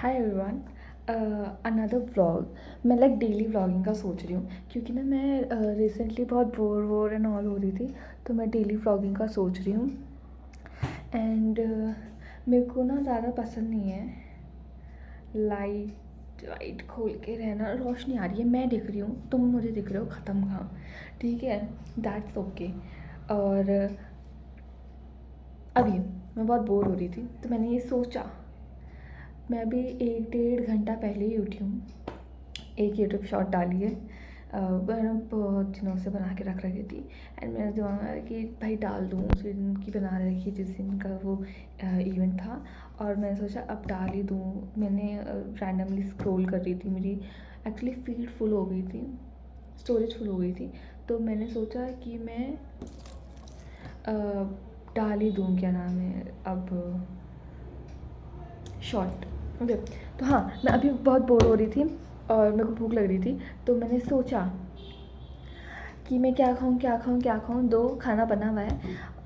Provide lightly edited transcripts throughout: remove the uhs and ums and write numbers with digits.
Hi everyone. Another vlog. मैं like daily vlogging का सोच रही हूँ क्योंकि ना मैं रिसेंटली बहुत बोर एंड ऑल हो रही थी, तो मैं डेली व्लॉगिंग का सोच रही हूँ। एंड मेरे को ना ज़्यादा पसंद नहीं है लाइट लाइट खोल के रहना। रोशनी आ रही है, मैं दिख रही हूँ, तुम मुझे दिख रहे हो, ख़त्म कहाँ। ठीक है, दैट्स ओके। और अभी मैं बहुत बोर हो रही थी तो मैंने ये सोचा, मैं अभी 1 डेढ़ घंटा पहले ही उठी हूँ। एक यूट्यूब शॉर्ट डाली है, मैंने बहुत दिनों से बना के रख रखी थी। एंड मेरे दिमाग में आया कि भाई डाल दूँ, उस दिन की बना रखी जिस दिन का वो इवेंट था। और मैंने सोचा अब डाल ही दूँ। मैंने रैंडमली स्क्रॉल कर रही थी, मेरी एक्चुअली फीड फुल हो गई थी, स्टोरेज फुल हो गई थी। तो मैंने सोचा कि मैं डाल ही दूँ, क्या नाम है अब, शॉर्ट। ओके। तो हाँ, मैं अभी बहुत बोर हो रही थी और मेरे को भूख लग रही थी, तो मैंने सोचा कि मैं क्या खाऊँ क्या खाऊँ क्या खाऊँ। दो खाना बना हुआ है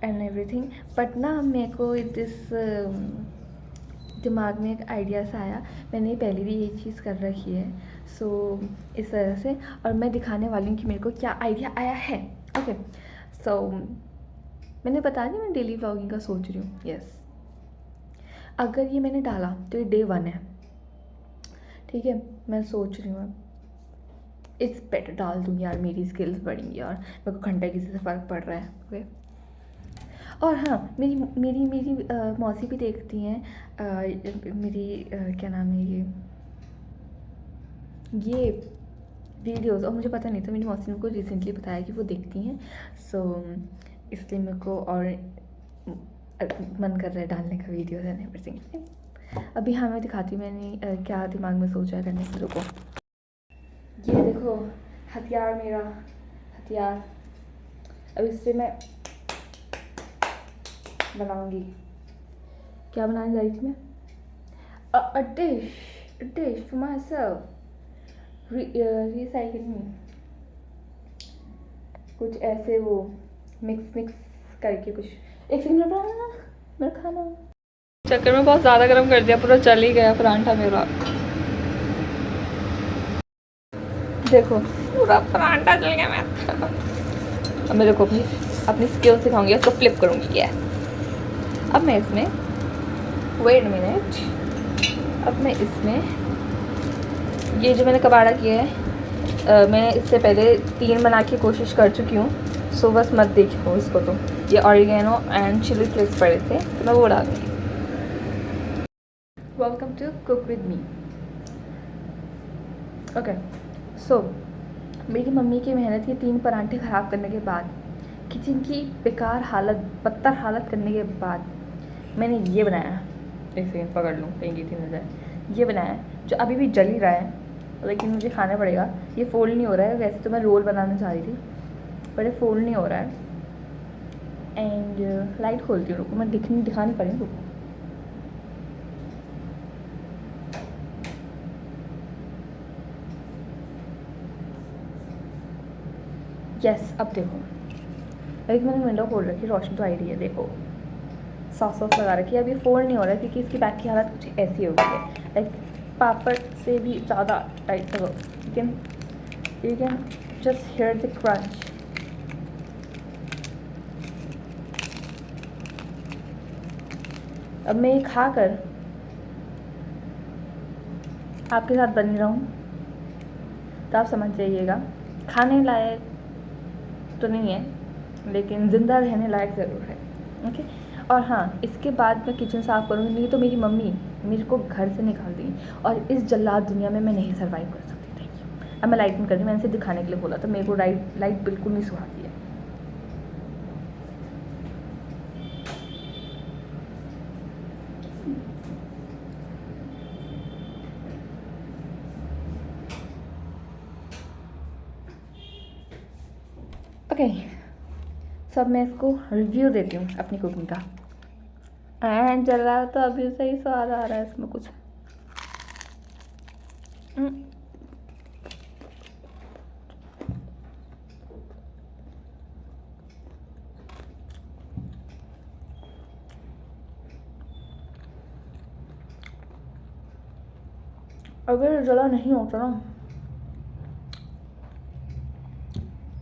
एंड एवरीथिंग, बट ना मेरे को दिस दिमाग में एक आइडिया सा आया। मैंने पहले भी ये चीज़ कर रखी है, सो इस तरह से। और मैं दिखाने वाली हूँ कि मेरे को क्या आइडिया आया है। ओके, सो मैंने बता दिया मैं डेली व्लॉगिंग का सोच रही हूँ। यस, अगर ये मैंने डाला तो ये डे 1 है, ठीक है। मैं सोच रही हूँ इट्स बेटर डाल दूँ यार, मेरी स्किल्स बढ़ेंगी और मेरे को घंटे किसी से फ़र्क पड़ रहा है। ओके। और हाँ, मेरी मेरी मेरी मौसी भी देखती हैं मेरी क्या नाम है ये वीडियोज़। और मुझे पता नहीं था, मेरी मौसी ने मेरे को रिसेंटली बताया कि वो देखती हैं। सो इसलिए मेरे को और मन कर रहा है डालने का वीडियोज़ एंड एवरीथिंग। अभी हाँ, मैं दिखाती हूँ मैंने क्या दिमाग में सोचा है करने के। रुको, ये देखो हथियार, मेरा हथियार। अब इससे मैं बनाऊंगी। क्या बनाने जा रही थी मैं? a dish for myself, recycling, कुछ ऐसे वो मिक्स मिक्स करके कुछ। एक सेकंड में बनाना, मेरा खाना चक्कर में बहुत ज़्यादा गर्म कर दिया, पूरा जल ही गया परांठा मेरा। देखो पूरा परांठा जल गया मैं। अब मैं देखो अपनी स्किल सिखाऊंगी, उसको फ्लिप करूँगी। यस, अब मैं इसमें, वेट मिनट, अब मैं इसमें ये जो मैंने कबाड़ा किया है, मैं इससे पहले 3 बना की कोशिश कर चुकी हूँ। सो बस मत देखो इसको। तो ये ऑरिगेनो एंड चिली फ्लेक्स पड़े थे, तो मैं वो डाल दूँगी। Welcome to cook with me. Okay, so मेरी मम्मी की मेहनत के 3 परांठे ख़राब करने के बाद, किचन की बेकार हालत, बदतर हालत करने के बाद, मैंने ये बनाया। एक सेकंड पकड़ लूँ कहीं की थी नज़र। ये बनाया जो अभी भी जल ही रहा है, लेकिन मुझे खाना पड़ेगा। ये फोल्ड नहीं हो रहा है। वैसे तो मैं रोल बनाना चाह रही थी, पर ये फोल्ड नहीं हो रहा है। एंड लाइट खोलती हूँ, रुको, मैं दिखा नहीं पा रही हूँ, रुको। यस, अब देखो, लेकिन मैंने विंडो खोल रखी, रोशनी तो आई रही है। देखो सॉस लगा रखी है। अब ये फोल्ड नहीं हो रहा है क्योंकि इसकी बैक की हालत कुछ ऐसी हो गई है, लाइक पापड़ से भी ज़्यादा टाइट। हो you can just here the crunch. अब मैं ये खा कर आपके साथ बनी रहूँ तो आप समझ जाइएगा, खाने लायक तो नहीं है, लेकिन ज़िंदा रहने लायक ज़रूर है। ओके। और हाँ, इसके बाद मैं किचन साफ़ करूँगी, नहीं तो मेरी मम्मी मेरे को घर से निकाल देंगी और इस जल्लाद दुनिया में मैं नहीं सर्वाइव कर सकती। Thank you. अब मैं लाइट नहीं कर रही, मैंने इसे दिखाने के लिए बोला था। मेरे को लाइट बिल्कुल नहीं सुहाती है। ओके, सब मैं इसको रिव्यू देती हूँ अपनी कुकिंग का। एंड चल रहा है तो अभी से ही स्वाद आ रहा है इसमें कुछ। अगर जला नहीं होता ना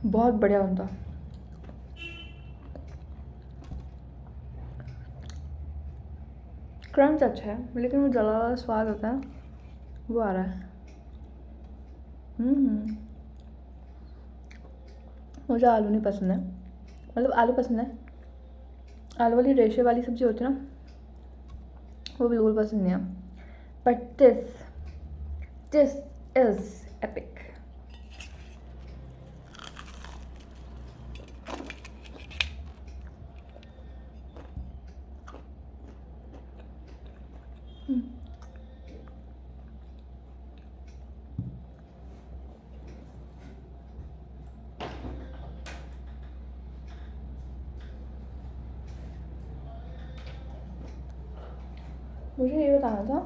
बहुत बढ़िया बनता। क्रंच अच्छा है लेकिन वो जला हुआ स्वाद होता है वो आ रहा है। मुझे आलू नहीं पसंद है, मतलब आलू पसंद है, आलू वाली रेशे वाली सब्ज़ी होती है ना वो बिल्कुल पसंद नहीं है। But this is epic. मुझे ये बताना था,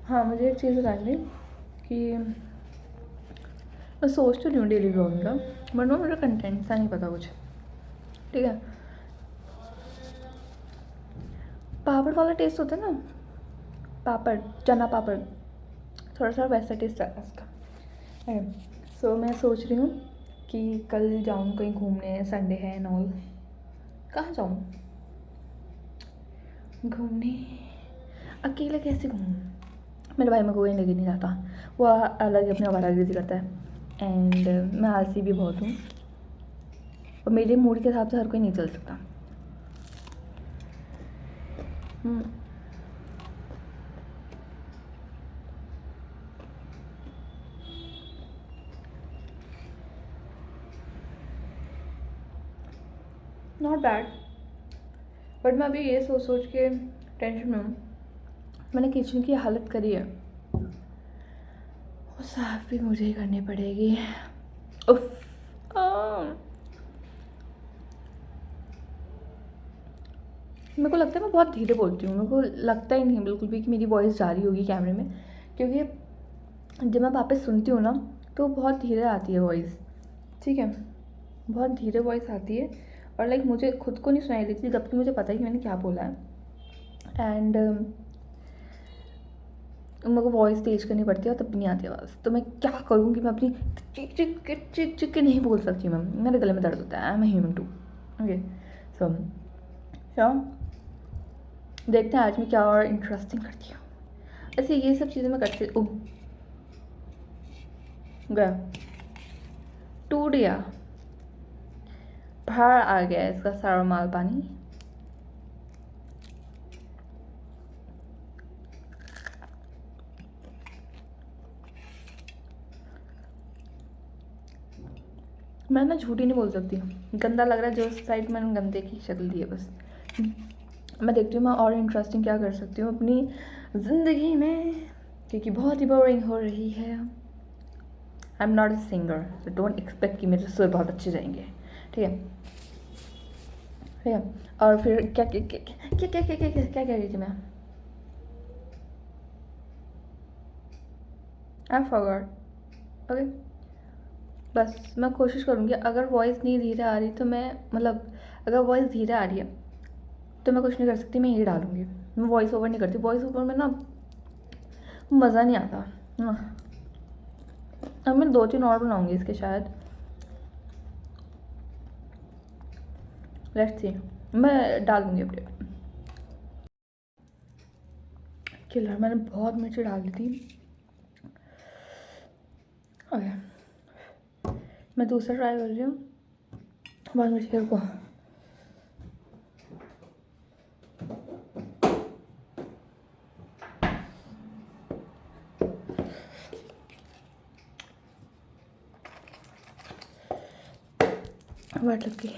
हाँ मुझे एक चीज़ बतानी थी कि मैं सोच तो रही हूँ डेली ब्लॉगिंग का, बट ना मुझे कंटेंट सा नहीं पता कुछ। ठीक है, पापड़ वाला टेस्ट होता है ना, पापड़, चना पापड़, थोड़ा सा वैसा टेस्ट आता है इसका। सो मैं सोच रही हूँ कि कल जाऊँ कहीं घूमने, संडे है एंड ऑल। कहाँ जाऊँ घूमने? अकेले कैसे घूमूँ? मेरे भाई मेरे को कहीं लेके नहीं जाता, वो अलग ही अपने आवारागर्दी करता है। एंड मैं आलसी भी बहुत हूँ और मेरे मूड के हिसाब से हर कोई नहीं चल सकता। नॉट बैड, बट मैं अभी ये सोच सोच के टेंशन में हूँ। मैंने किचन की हालत करी है, वो साफ भी मुझे ही करनी पड़ेगी। उफ, मेरे को लगता है मैं बहुत धीरे बोलती हूँ, मेरे को लगता ही नहीं बिल्कुल भी कि मेरी वॉइस जा रही होगी कैमरे में, क्योंकि जब मैं वापस सुनती हूँ ना तो बहुत धीरे आती है वॉइस। ठीक है, बहुत धीरे वॉइस आती है और लाइक मुझे खुद को नहीं सुनाई देती, जबकि मुझे पता है कि मैंने क्या बोला है। एंड मेरे को वॉइस तेज करनी पड़ती है और तब भी नहीं आती आवाज़। तो मैं क्या करूँ कि मैं अपनी चिक के नहीं बोल सकती। मैं, मेरे गले में दर्द होता है, I am human too. Okay, so देखते हैं आज मैं क्या और इंटरेस्टिंग करती हूँ। ऐसे ये सब चीज़ें मैं करती हूँ। गया, टूट गया, बाहर आ गया इसका सारा माल पानी। मैं ना झूठी नहीं बोल सकती, गंदा लग रहा है जो साइड मैंने गंदे की शक्ल दी है बस। मैं देखती हूँ मैं और इंटरेस्टिंग क्या कर सकती हूँ अपनी ज़िंदगी में, क्योंकि बहुत ही बोरिंग हो रही है। I am not a singer, so don't expect कि मेरे सुर बहुत अच्छे जाएंगे। ठीक है, ठीक है। और फिर क्या क्या क्या क्या क्या क्या क्या क्या क्या कह रही थी मैं? I forgot. ओके, बस मैं कोशिश करूँगी अगर वॉइस नहीं धीरे आ रही तो मैं, मतलब अगर वॉइस धीरे आ रही है तो मैं कुछ नहीं कर सकती, मैं ये डालूँगी। मैं वॉइस ओवर नहीं करती, वॉइस ओवर में ना मज़ा नहीं आता। अब मैं 2-3 और बनाऊँगी इसके शायद, लेट्स सी, मैं डाल दूँगी अपडेट। किलर मैंने बहुत मिर्ची डाल दी थी। ओके, मैं दूसरा ट्राई कर रही हूँ, बहुत मिर्ची को। वाट लग गई।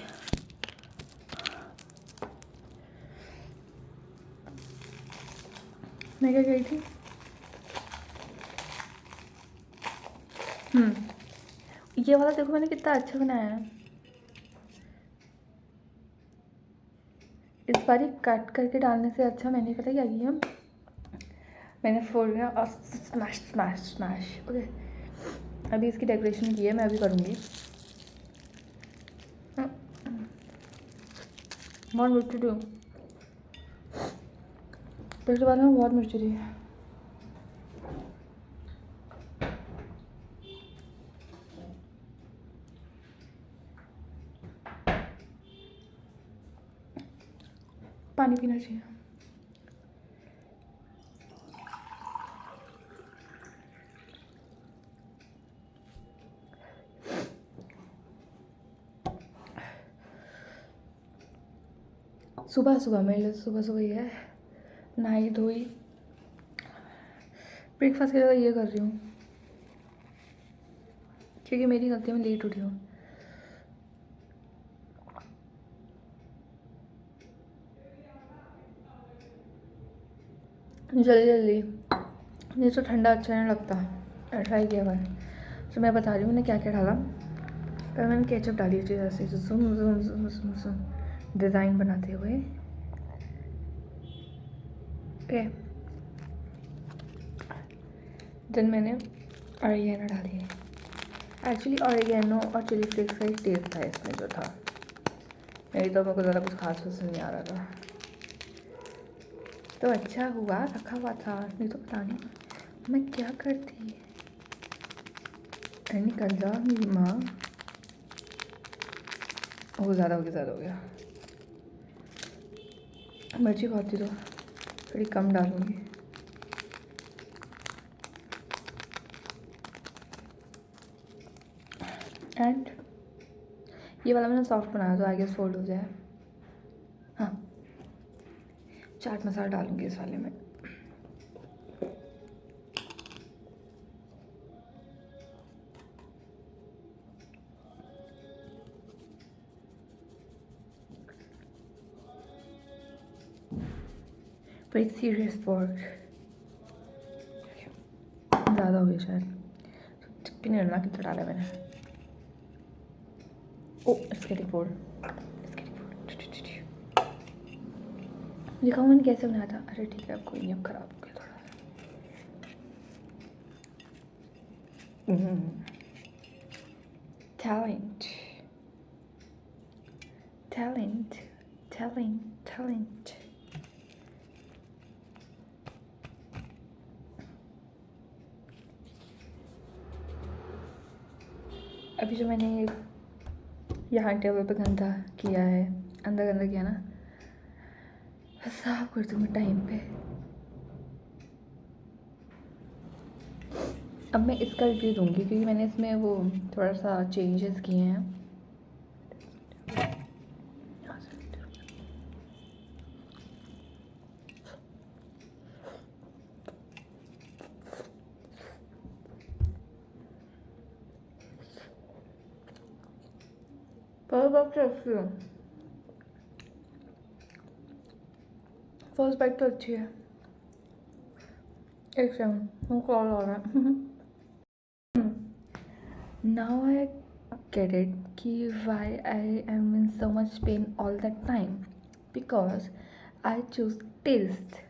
मैं क्या गई थी? ये वाला देखो मैंने कितना अच्छा बनाया है। इस बार कट करके डालने से अच्छा मैंने पता क्या किया, मैंने फोड़ दिया और स्मैश स्मैश स्मैश। ओके, अभी इसकी डेकोरेशन की है, मैं अभी करूँगी। बहुत मिर्ची थी, पिछले बार में बहुत मिर्ची थी। पानी पीना चाहिए। सुबह सुबह मेरे लिए सुबह सुबह ही है, नहाई धोई, ब्रेकफास्ट की जगह ये कर रही हूँ क्योंकि मेरी गलती में लेट उठी हूँ। जल्दी जल्दी, मुझे तो ठंडा अच्छा नहीं लगता, ट्राई किया हुआ है। तो मैं बता रही हूँ मैंने क्या क्या डाला। पर मैंने केचप डाली थी जैसे zoom zoom zoom zoom zoom design बनाते हुए। ओके, देन मैंने ऑरिगेनो डाली है। एक्चुअली ऑरिगेनो और चिली फ्लेक्स का एक टेस्ट था इसमें जो था, नहीं तो मेरे को ज़्यादा कुछ खास पसंद नहीं आ रहा था। तो अच्छा हुआ रखा हुआ था, नहीं तो पता नहीं मैं क्या करती। निकल जा मेरी माँ। वो ज़्यादा हो गया। मिर्ची बहुत थी तो थोड़ी कम डालूँगी। एंड ये वाला मैंने सॉफ्ट बनाया तो आई गेस फोल्ड हो जाए। हाँ, चाट मसाला डालूँगी इस वाले में। वेरी सीरियस वर्क, ज़्यादा हो गया शायद, चिप्पी नहीं डालना, कितना डाला मैंने। ओ इट्स गेटिंग फोल्ड, दिखाऊँ मैंने कैसे बनाया था। अरे ठीक है, अब कोई नहीं, अब ख़राब हो गया थोड़ा। टैलेंट। अभी जो मैंने यहाँ टेबल पे गंदा किया है, अंदर गंदा किया ना, साफ कर दूँगी टाइम पे। अब मैं इसका रिव्यू दूँगी क्योंकि मैंने इसमें वो थोड़ा सा चेंजेस किए हैं। फर्स्ट बाइट तो अच्छी है। एक सेकंड, कॉल आ रहा है। नाउ आई get it कि why I am in so much pain all the time, because I choose taste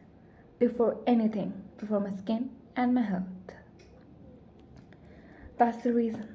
before anything, before my skin and my health. That's the reason.